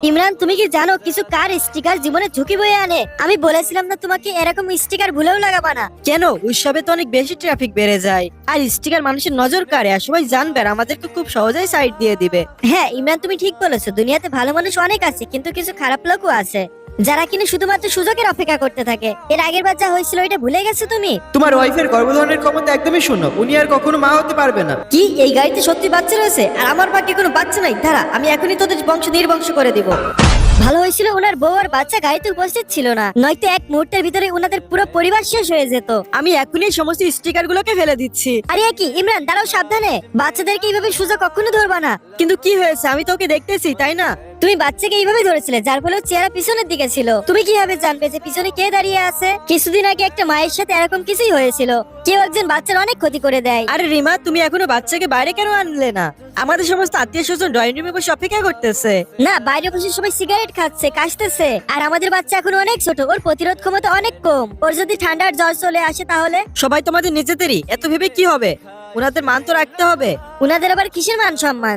ইমরান, তুমি কি জানো কিছু কার স্টিকার জীবনে ঝুঁকি বয়ে আনে? আমি বলেছিলাম না তোমাকে এরকম স্টিকার ভুলেও লাগাবা না। কেন? উৎসবে তো অনেক বেশি ট্রাফিক বেড়ে যায়, আর স্টিকার মানুষের নজর কাড়ে, আর সবাই জানবে আর আমাদেরকে খুব সহজেই সাইড দিয়ে দিবে। হ্যাঁ ইমরান, তুমি ঠিক বলেছো। দুনিয়াতে ভালো মানুষ অনেক আছে, কিন্তু কিছু খারাপ লোকও আছে যারা কিনা শুধুমাত্র সুযোগের অপেক্ষা করতে থাকে। এর আগের বার যা হয়েছিল এটা ভুলে গেছো তুমি? তোমার ওয়াইফের গর্ভধারণের ক্ষমতা একদমই শূন্য, উনি আর কখনো মা হতে পারবে না। কি এই গাড়িতে সত্যি বাচ্চা রয়েছে? আর আমার বাকি কোনো বাচ্চা নাই? দাঁড়া, আমি এখনই তোদের বংশ নির্বংশ করে দিব। ভালো হয়েছিল ওনার বউ আর বাচ্চা গাড়িতে উপস্থিত ছিল না, নয়তো এক মুহূর্তের ভিতরে ওনাদের পুরো পরিবার শেষ হয়ে যেত। আমি এখনই সমস্ত স্টিকার গুলোকে ফেলে দিচ্ছি। আরে কি ইমরান, দাঁড়াও, সাবধানে। বাচ্চাদেরকে এইভাবে সোজা কখনো ধরবা না। কিন্তু কি হয়েছে? আমি তোকে দেখতেছি, তাই না? তুমি বাচ্চাকে এইভাবে ধরেছিলে, যার ফলে চেহারা পিছনের দিকে ছিল। তুমি কিভাবে জানবে যে পিছনে কে দাঁড়িয়ে আছে? কিছুদিন আগে একটা মায়ের সাথে এরকম কিছুই হয়েছিল। কেউ একজন বাচ্চার অনেক ক্ষতি করে দেয়। আরে রিমা, তুমি এখনো বাচ্চাকে বাইরে কেন আনলে না? আমাদের সমস্ত আত্মীয় স্বজন ড্রয়িং রুমে বসে অপেক্ষা করতেছে। না, বাইরে বসে সবাই সিগারেট খাচ্ছে, কাশতেছে। আর আমাদের বাচ্চা এখন অনেক ছোট, ওর প্রতিরোধ ক্ষমতা অনেক কম। ওর যদি ঠান্ডার জ্বর চলে আসে তাহলে? সবাই তোমাদের নিজেদেরই, এত ভেবে কি হবে? ওনাদের মান তো রাখতে হবে। উনাদের আবার কিসের মান সম্মান?